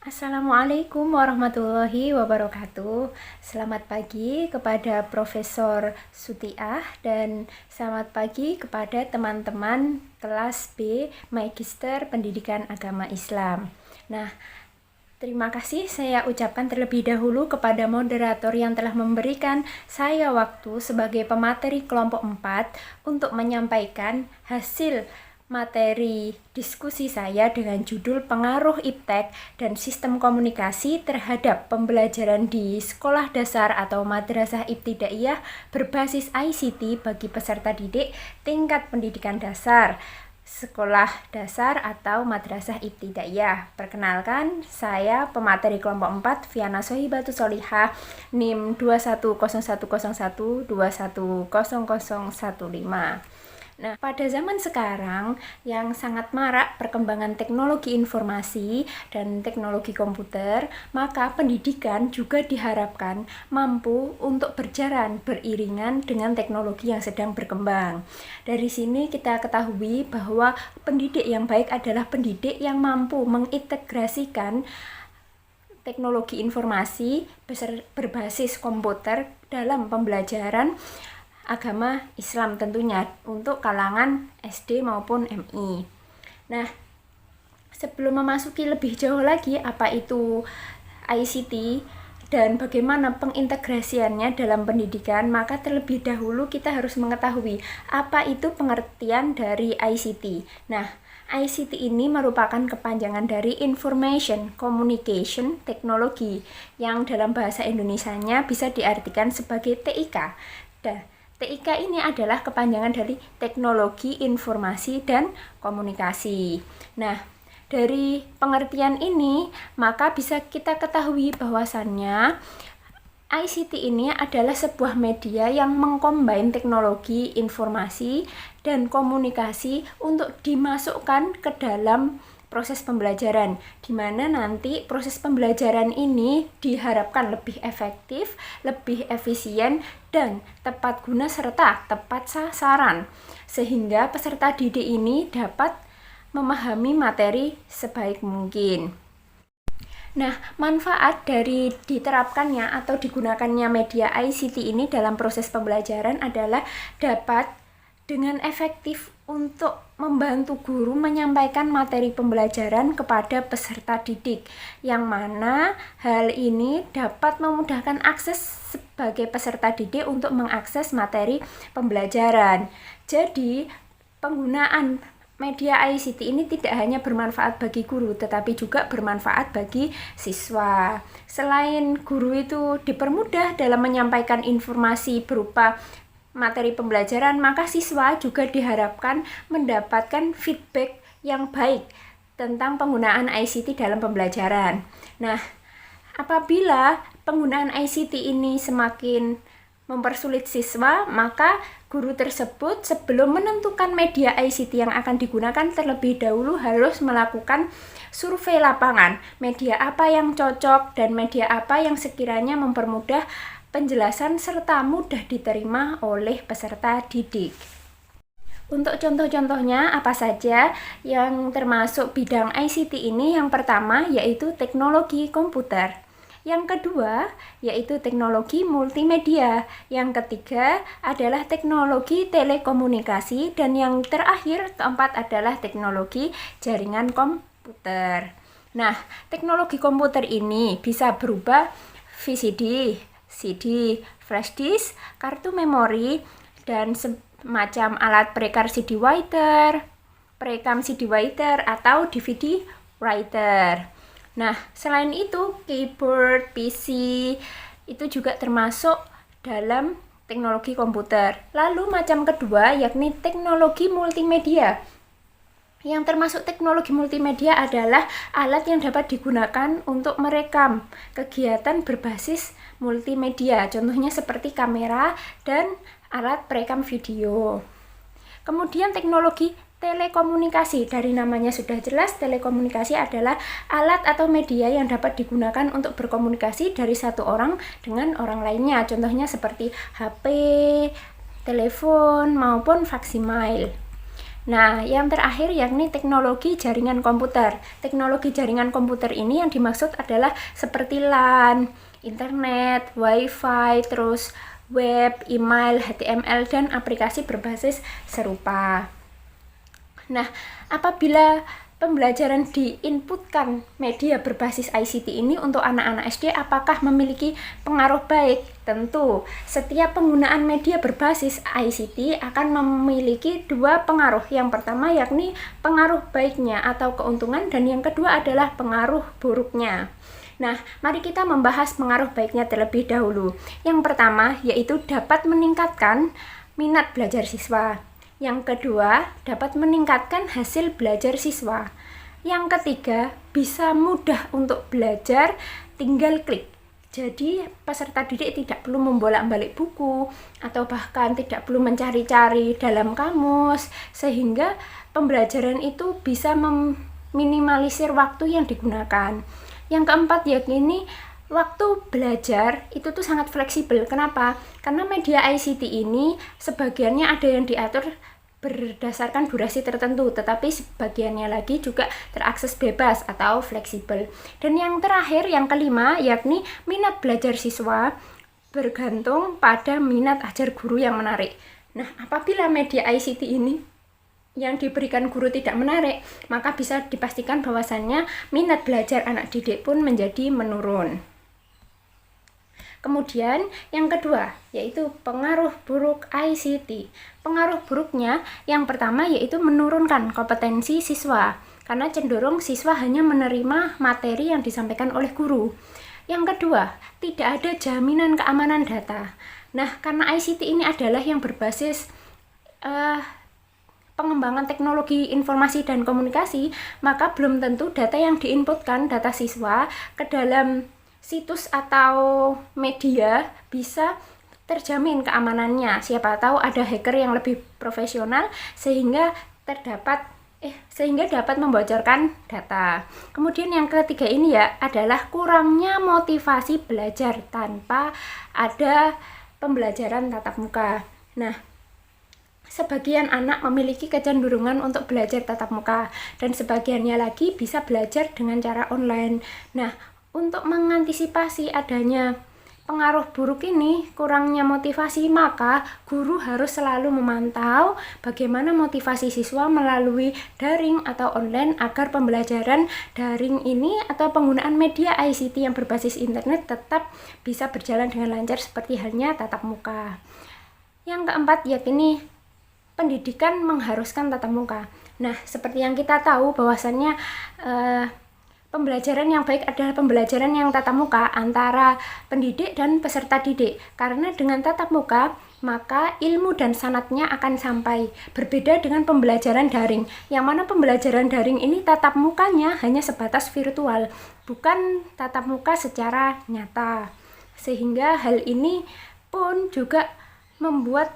Assalamualaikum warahmatullahi wabarakatuh. Selamat pagi kepada Profesor Sutiah dan selamat pagi kepada teman-teman kelas B Magister Pendidikan Agama Islam. Nah, terima kasih saya ucapkan terlebih dahulu kepada moderator yang telah memberikan saya waktu sebagai pemateri kelompok 4 untuk menyampaikan hasil materi diskusi saya dengan judul Pengaruh IPTEK dan Sistem Komunikasi terhadap Pembelajaran di Sekolah Dasar atau Madrasah Ibtidaiyah berbasis ICT bagi peserta didik tingkat pendidikan dasar, sekolah dasar atau madrasah ibtidaiyah. Perkenalkan, saya pemateri kelompok 4 Viana Sohibatus Solihah, NIM 21011112100015. Nah, pada zaman sekarang yang sangat marak perkembangan teknologi informasi dan teknologi komputer, maka pendidikan juga diharapkan mampu untuk berjalan beriringan dengan teknologi yang sedang berkembang. Dari sini kita ketahui bahwa pendidik yang baik adalah pendidik yang mampu mengintegrasikan teknologi informasi berbasis komputer dalam pembelajaran agama Islam tentunya untuk kalangan SD maupun MI. Nah, sebelum memasuki lebih jauh lagi apa itu ICT dan bagaimana pengintegrasiannya dalam pendidikan, maka terlebih dahulu kita harus mengetahui apa itu pengertian dari ICT. Nah, ICT ini merupakan kepanjangan dari Information Communication Technology yang dalam bahasa Indonesianya bisa diartikan sebagai TIK. TIK ini adalah kepanjangan dari Teknologi Informasi dan Komunikasi. Nah, dari pengertian ini, maka bisa kita ketahui bahwasannya ICT ini adalah sebuah media yang mengcombine teknologi, informasi, dan komunikasi untuk dimasukkan ke dalam proses pembelajaran, di mana nanti proses pembelajaran ini diharapkan lebih efektif, lebih efisien, dan tepat guna serta tepat sasaran, sehingga peserta didik ini dapat memahami materi sebaik mungkin. Nah, manfaat dari diterapkannya atau digunakannya media ICT ini dalam proses pembelajaran adalah dapat dengan efektif untuk membantu guru menyampaikan materi pembelajaran kepada peserta didik, yang mana hal ini dapat memudahkan akses sebagai peserta didik untuk mengakses materi pembelajaran. Jadi, penggunaan media ICT ini tidak hanya bermanfaat bagi guru, tetapi juga bermanfaat bagi siswa. Selain guru itu dipermudah dalam menyampaikan informasi berupa materi pembelajaran, maka siswa juga diharapkan mendapatkan feedback yang baik tentang penggunaan ICT dalam pembelajaran. Nah, apabila penggunaan ICT ini semakin mempersulit siswa, maka guru tersebut sebelum menentukan media ICT yang akan digunakan terlebih dahulu harus melakukan survei lapangan, media apa yang cocok dan media apa yang sekiranya mempermudah penjelasan serta mudah diterima oleh peserta didik. Untuk contoh-contohnya apa saja yang termasuk bidang ICT ini? Yang pertama yaitu teknologi komputer. Yang kedua yaitu teknologi multimedia. Yang ketiga adalah teknologi telekomunikasi. Dan yang terakhir, keempat adalah teknologi jaringan komputer. Nah, teknologi komputer ini bisa berupa VCD, CD, flash disk, kartu memori, dan semacam alat perekam CD writer atau DVD writer. Nah, selain itu, keyboard, PC itu juga termasuk dalam teknologi komputer. Lalu macam kedua yakni teknologi multimedia. Yang termasuk teknologi multimedia adalah alat yang dapat digunakan untuk merekam kegiatan berbasis multimedia, contohnya seperti kamera dan alat perekam video. Kemudian teknologi telekomunikasi, dari namanya sudah jelas, telekomunikasi adalah alat atau media yang dapat digunakan untuk berkomunikasi dari satu orang dengan orang lainnya, contohnya seperti HP, telepon, maupun faksimiles. Nah, yang terakhir yakni teknologi jaringan komputer. Teknologi jaringan komputer ini yang dimaksud adalah seperti LAN, internet, wifi, terus web, email, HTML, dan aplikasi berbasis serupa. Nah, apabila pembelajaran diinputkan media berbasis ICT ini untuk anak-anak SD, apakah memiliki pengaruh baik? Tentu, setiap penggunaan media berbasis ICT akan memiliki dua pengaruh. Yang pertama yakni pengaruh baiknya atau keuntungan, dan yang kedua adalah pengaruh buruknya. Nah, mari kita membahas pengaruh baiknya terlebih dahulu. Yang pertama yaitu dapat meningkatkan minat belajar siswa. Yang kedua, dapat meningkatkan hasil belajar siswa. Yang ketiga, bisa mudah untuk belajar, tinggal klik. Jadi, peserta didik tidak perlu membolak-balik buku atau bahkan tidak perlu mencari-cari dalam kamus, sehingga pembelajaran itu bisa meminimalisir waktu yang digunakan. Yang keempat, yakni waktu belajar itu tuh sangat fleksibel. Kenapa? Karena media ICT ini sebagiannya ada yang diatur berdasarkan durasi tertentu, tetapi sebagiannya lagi juga terakses bebas atau fleksibel. Dan yang terakhir, yang kelima, yakni minat belajar siswa bergantung pada minat ajar guru yang menarik. Nah, apabila media ICT ini yang diberikan guru tidak menarik, maka bisa dipastikan bahwasannya minat belajar anak didik pun menjadi menurun. Kemudian yang kedua yaitu pengaruh buruk ICT. Pengaruh buruknya yang pertama yaitu menurunkan kompetensi siswa, karena cenderung siswa hanya menerima materi yang disampaikan oleh guru. Yang kedua, tidak ada jaminan keamanan data. Nah, karena ICT ini adalah yang berbasis pengembangan teknologi informasi dan komunikasi, maka belum tentu data yang diinputkan, data siswa, ke dalam situs atau media bisa terjamin keamanannya. Siapa tahu ada hacker yang lebih profesional sehingga dapat membocorkan data. Kemudian yang ketiga ini adalah kurangnya motivasi belajar tanpa ada pembelajaran tatap muka. Nah, sebagian anak memiliki kecenderungan untuk belajar tatap muka dan sebagiannya lagi bisa belajar dengan cara online. Nah, untuk mengantisipasi adanya pengaruh buruk ini, kurangnya motivasi, maka guru harus selalu memantau bagaimana motivasi siswa melalui daring atau online agar pembelajaran daring ini atau penggunaan media ICT yang berbasis internet tetap bisa berjalan dengan lancar seperti halnya tatap muka. Yang keempat, yakni pendidikan mengharuskan tatap muka. Nah, seperti yang kita tahu bahwasannya pembelajaran yang baik adalah pembelajaran yang tatap muka antara pendidik dan peserta didik. Karena dengan tatap muka, maka ilmu dan sanatnya akan sampai. Berbeda dengan pembelajaran daring, yang mana pembelajaran daring ini tatap mukanya hanya sebatas virtual, bukan tatap muka secara nyata. Sehingga hal ini pun juga membawa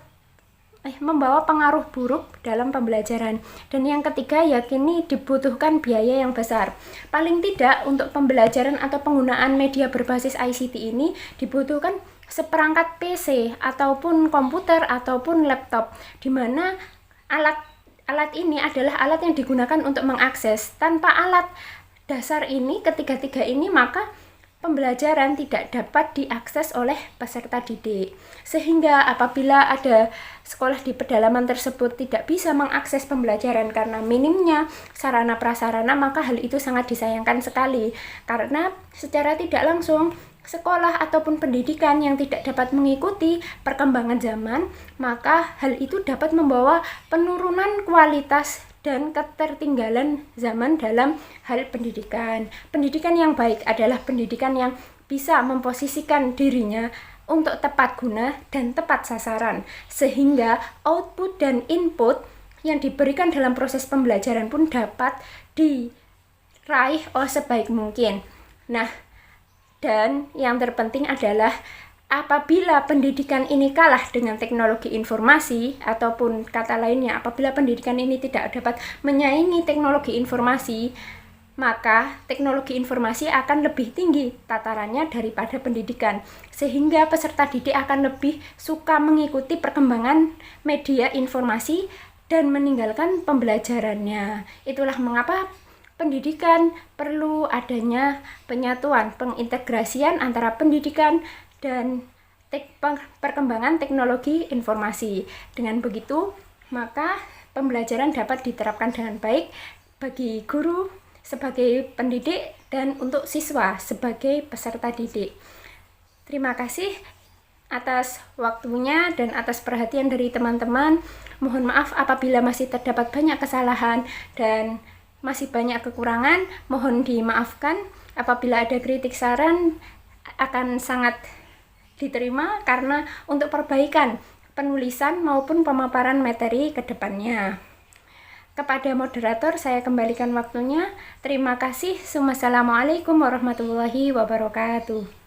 pengaruh buruk dalam pembelajaran. Dan yang ketiga, yakni dibutuhkan biaya yang besar. Paling tidak untuk pembelajaran atau penggunaan media berbasis ICT ini dibutuhkan seperangkat PC ataupun komputer ataupun laptop, di mana alat ini adalah alat yang digunakan untuk mengakses. Tanpa alat dasar ini, ketiga-tiga ini, maka pembelajaran tidak dapat diakses oleh peserta didik. Sehingga apabila ada sekolah di pedalaman tersebut tidak bisa mengakses pembelajaran karena minimnya sarana prasarana, maka hal itu sangat disayangkan sekali. Karena secara tidak langsung sekolah ataupun pendidikan yang tidak dapat mengikuti perkembangan zaman, maka hal itu dapat membawa penurunan kualitas dan ketertinggalan zaman dalam hal pendidikan. Pendidikan yang baik adalah pendidikan yang bisa memposisikan dirinya untuk tepat guna dan tepat sasaran, sehingga output dan input yang diberikan dalam proses pembelajaran pun dapat diraih sebaik mungkin. Nah, dan yang terpenting adalah apabila pendidikan ini kalah dengan teknologi informasi, ataupun kata lainnya, apabila pendidikan ini tidak dapat menyaingi teknologi informasi, maka teknologi informasi akan lebih tinggi tatarannya daripada pendidikan, sehingga peserta didik akan lebih suka mengikuti perkembangan media informasi dan meninggalkan pembelajarannya. Itulah mengapa pendidikan perlu adanya penyatuan, pengintegrasian antara pendidikan dan perkembangan teknologi informasi. Dengan begitu, maka pembelajaran dapat diterapkan dengan baik bagi guru sebagai pendidik dan untuk siswa sebagai peserta didik. Terima kasih atas waktunya dan atas perhatian dari teman-teman. Mohon maaf apabila masih terdapat banyak kesalahan dan masih banyak kekurangan. Mohon dimaafkan. Apabila ada kritik saran akan sangat diterima karena untuk perbaikan penulisan maupun pemaparan materi ke depannya. Kepada moderator saya kembalikan waktunya. Terima kasih. Wassalamualaikum warahmatullahi wabarakatuh.